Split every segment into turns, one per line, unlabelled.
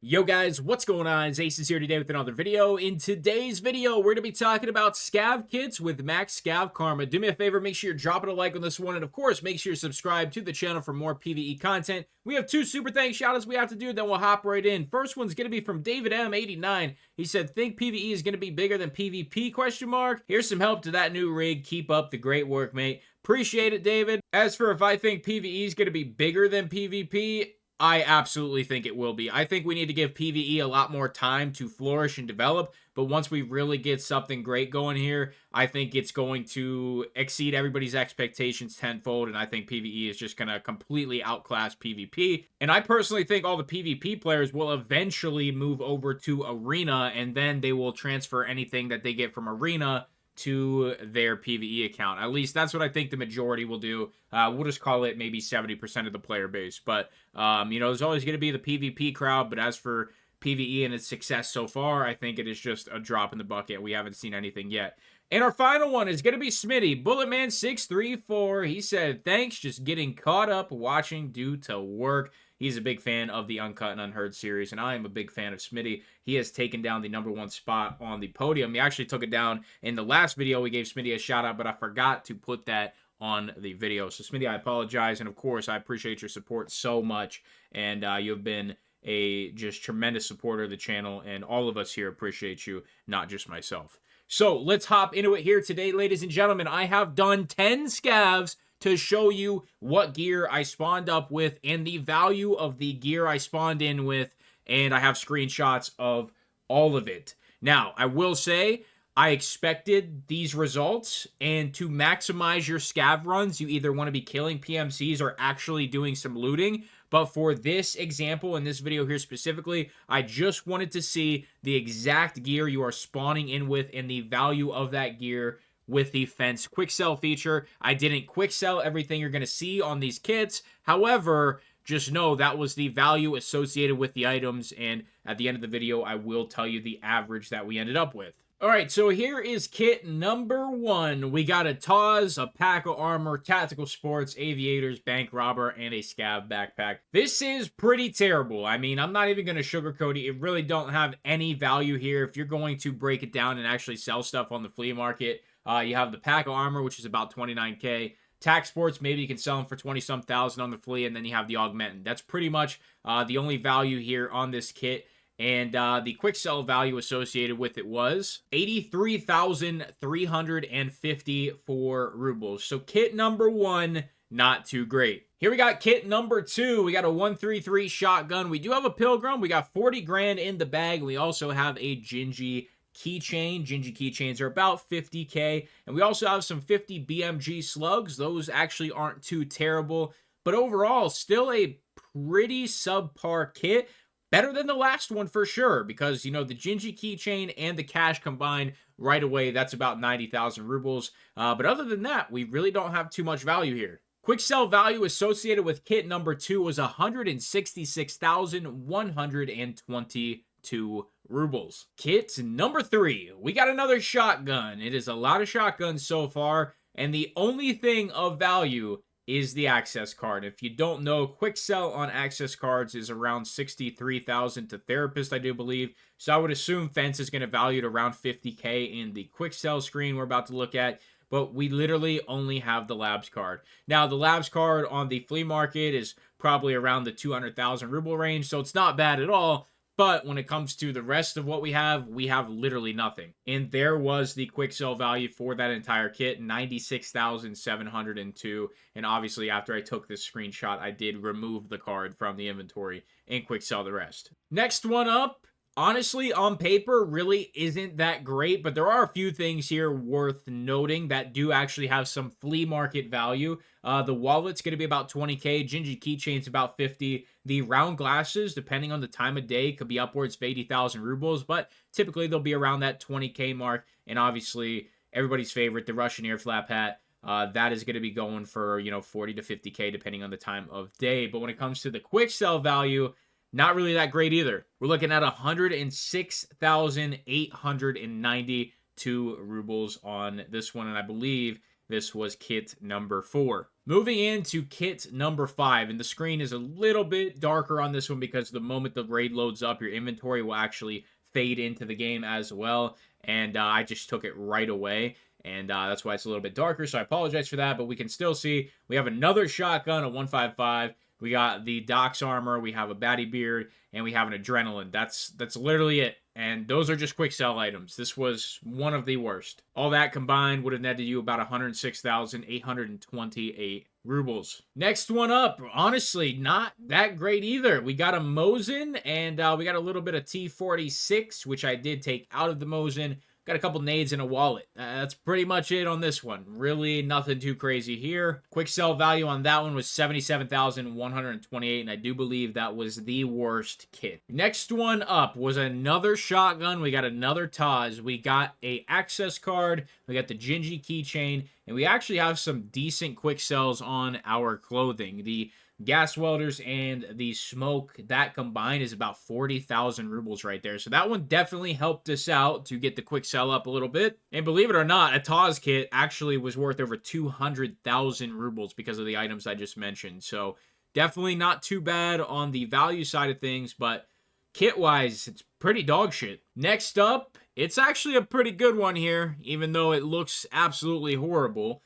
Yo guys, what's going on? It's Acez here today with another video. In today's video, we're going to be talking about Scav kits with max Scav Karma. Do me a favor, make sure you're dropping a like on this one, and of course, make sure you're subscribed to the channel for more PvE content. We have two super thanks shoutouts we have to do, then we'll hop right in. First one's going to be from David M89. He said, think PvE is going to be bigger than PvP, question mark. Here's some help to that new rig. Keep up the great work, mate. Appreciate it, David. As for if I think PvE is going to be bigger than PvP, I absolutely think it will be. I think we need to give PvE a lot more time to flourish and develop, but once we really get something great going here, I think it's going to exceed everybody's expectations tenfold, and I think PvE is just going to completely outclass PvP. And I personally think all the PvP players will eventually move over to Arena, and then they will transfer anything that they get from Arena to their PvE account. At least that's what I think the majority will do. We'll just call it maybe 70% of the player base. But, you know, there's always going to be the PvP crowd. But as for PvE and its success so far, I think it is just a drop in the bucket. We haven't seen anything yet. And our final one is going to be Smitty. Bulletman634. He said, thanks, just getting caught up watching due to work. He's a big fan of the Uncut and Unheard series, and I am a big fan of Smitty. He has taken down the #1 spot on the podium. He actually took it down in the last video. We gave Smitty a shout out, but I forgot to put that on the video. So Smitty, I apologize, and of course, I appreciate your support so much, and you've been a just tremendous supporter of the channel, and all of us here appreciate you, not just myself. So let's hop into it here today, ladies and gentlemen. I have done 10 scavs to show you what gear I spawned up with and the value of the gear I spawned in with, and I have screenshots of all of it. Now, I will say, I expected these results, and to maximize your scav runs, you either want to be killing PMCs or actually doing some looting. But for this example, in this video here specifically, I just wanted to see the exact gear you are spawning in with and the value of that gear with the fence quick sell feature. I didn't quick sell everything you're going to see on these kits. However, just know that was the value associated with the items, and at the end of the video, I will tell you the average that we ended up with. All right, so here is kit number 1. We got a Taz, a pack of armor, tactical sports, aviators, bank robber, and a scav backpack. This is pretty terrible. I mean, I'm not even going to sugarcoat it. It really don't have any value here. If you're going to break it down and actually sell stuff on the flea market, you have the pack of armor, which is about 29K. Tac sports, maybe you can sell them for 20-some thousand on the flea, and then you have the augmentin. That's pretty much the only value here on this kit. And the quick sell value associated with it was 83,354 rubles. So kit number 1, not too great. Here we got kit number 2. We got a 133 shotgun. We do have a Pilgrim. We got 40 grand in the bag. We also have a Gingy keychain. Gingy keychains are about 50K. And we also have some 50 BMG slugs. Those actually aren't too terrible. But overall, still a pretty subpar kit. Better than the last one for sure, because, you know, the Gingy keychain and the cash combined right away, that's about 90,000 rubles. But other than that, we really don't have too much value here. Quick sell value associated with kit number 2 was 166,122 rubles. Kit number 3, we got another shotgun. It is a lot of shotguns so far, and the only thing of value is the Acez card. If you don't know, quick sell on Acez cards is around 63,000 to therapist, I do believe. So I would assume fence is going to value it around 50K in the quick sell screen we're about to look at. But we literally only have the labs card. Now, the labs card on the flea market is probably around the 200,000 ruble range, so it's not bad at all. But when it comes to the rest of what we have literally nothing. And there was the quick sell value for that entire kit, 96,702. And obviously, after I took this screenshot, I did remove the card from the inventory and quick sell the rest. Next one up, honestly, on paper, really isn't that great, but there are a few things here worth noting that do actually have some flea market value. The wallet's going to be about 20K. Gingy keychain's about 50. The round glasses, depending on the time of day, could be upwards of 80,000 rubles, but typically they'll be around that 20K mark. And obviously, everybody's favorite, the Russian ear flap hat, that is going to be going for, you know, 40 to 50K depending on the time of day. But when it comes to the quick sell value, not really that great either. We're looking at 106,892 rubles on this one, and I believe This was kit number 4. Moving into kit number 5, and the screen is a little bit darker on this one because the moment the raid loads up, your inventory will actually fade into the game as well, and I just took it right away, and that's why it's a little bit darker, so I apologize for that, but we can still see we have another shotgun, a 155, we got the Doc's armor, we have a baddie beard, and we have an adrenaline. That's literally it. And those are just quick sell items. This was one of the worst. All that combined would have netted you about 106,828 rubles. Next one up, honestly, not that great either. We got a Mosin, and we got a little bit of T46, which I did take out of the Mosin. Got a couple nades in a wallet. That's pretty much it on this one. Really nothing too crazy here. Quick sell value on that one was 77,128, and I do believe that was the worst kit. Next one up was another shotgun. We got another Taz. We got a Acez card. We got the Gingy keychain, and we actually have some decent quick sells on our clothing. The gas welders and the smoke, that combined is about 40,000 rubles right there. So that one definitely helped us out to get the quick sell up a little bit. And believe it or not, a Taz kit actually was worth over 200,000 rubles because of the items I just mentioned. So definitely not too bad on the value side of things, but kit-wise, it's pretty dog shit. Next up, it's actually a pretty good one here, even though it looks absolutely horrible.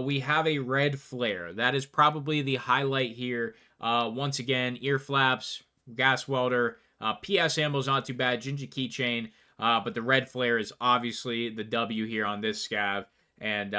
We have a red flare. That is probably the highlight here. Once again, ear flaps, gas welder, PS ammo's not too bad, Gingy keychain, but the red flare is obviously the W here on this scav, and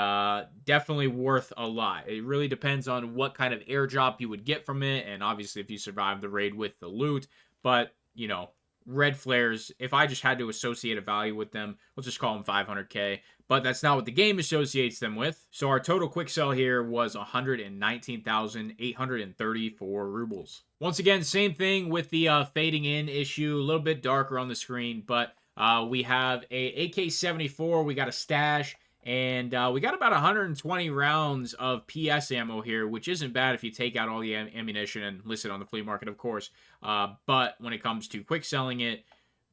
definitely worth a lot. It really depends on what kind of airdrop you would get from it, and obviously if you survive the raid with the loot, but, you know, red flares, if I just had to associate a value with them, we'll just call them 500k, but that's not what the game associates them with. So our total quick sell here was 119,834 rubles. Once again, same thing with the fading in issue, a little bit darker on the screen, but we have a AK-74, we got a stash, and we got about 120 rounds of PS ammo here, which isn't bad if you take out all the ammunition and list it on the flea market, of course. But when it comes to quick selling it,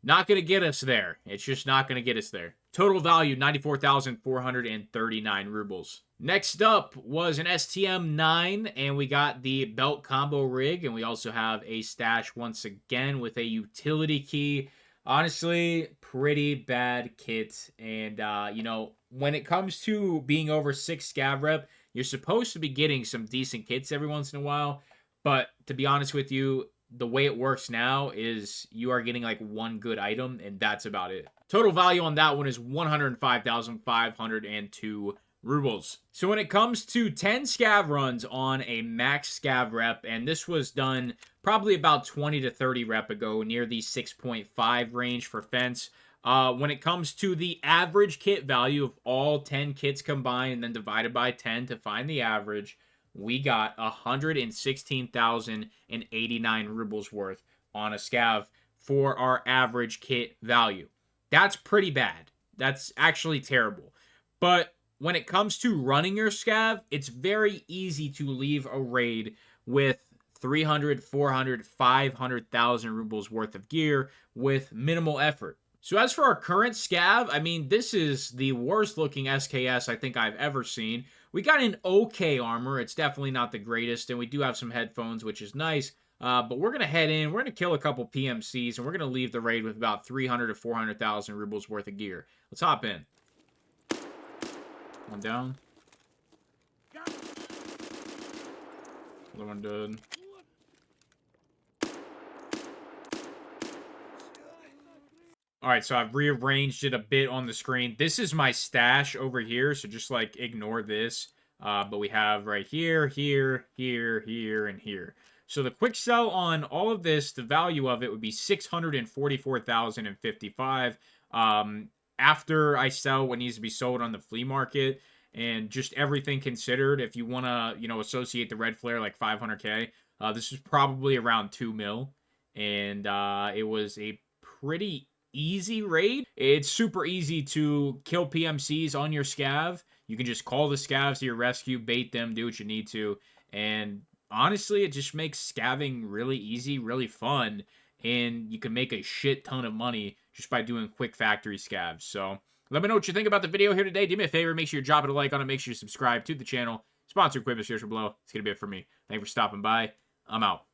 not going to get us there. It's just not going to get us there. Total value, 94,439 rubles. Next up was an STM-9, and we got the belt combo rig, and we also have a stash once again with a utility key. Honestly, pretty bad kit, and, you know, when it comes to being over 6 scav rep, you're supposed to be getting some decent kits every once in a while, but to be honest with you, the way it works now is you are getting like one good item, and that's about it. Total value on that one is 105,502 rubles. So when it comes to 10 scav runs on a max scav rep, and this was done probably about 20 to 30 rep ago, near the 6.5 range for fence. When it comes to the average kit value of all 10 kits combined and then divided by 10 to find the average, we got 116,089 rubles worth on a scav for our average kit value. That's pretty bad. That's actually terrible. But when it comes to running your scav, it's very easy to leave a raid with 300, 400, 500,000 rubles worth of gear with minimal effort. So as for our current scav, I mean, this is the worst looking SKS I think I've ever seen. We got an okay armor. It's definitely not the greatest, and we do have some headphones, which is nice. But we're going to head in. We're going to kill a couple PMCs, and we're going to leave the raid with about 300 to 400,000 rubles worth of gear. Let's hop in. One down. Another one dead. Alright, so I've rearranged it a bit on the screen. This is my stash over here, so just, like, ignore this. But we have right here, here, here, here, and here. So the quick sell on all of this, the value of it would be 644,055. After I sell what needs to be sold on the flea market, and just everything considered, if you want to, you know, associate the red flare like 500k, this is probably around 2 mil. And it was a pretty easy raid. It's super easy to kill PMCs on your scav. You can just call the scavs to your rescue, bait them, do what you need to, and honestly, it just makes scavving really easy, really fun, and you can make a shit ton of money just by doing quick factory scavs. So Let me know what you think about the video here today. Do me a favor, make sure you're dropping a like on it. Make sure you subscribe to the channel. Sponsor equipment, description below. It's going to be it for me. Thank you for stopping by. I'm out.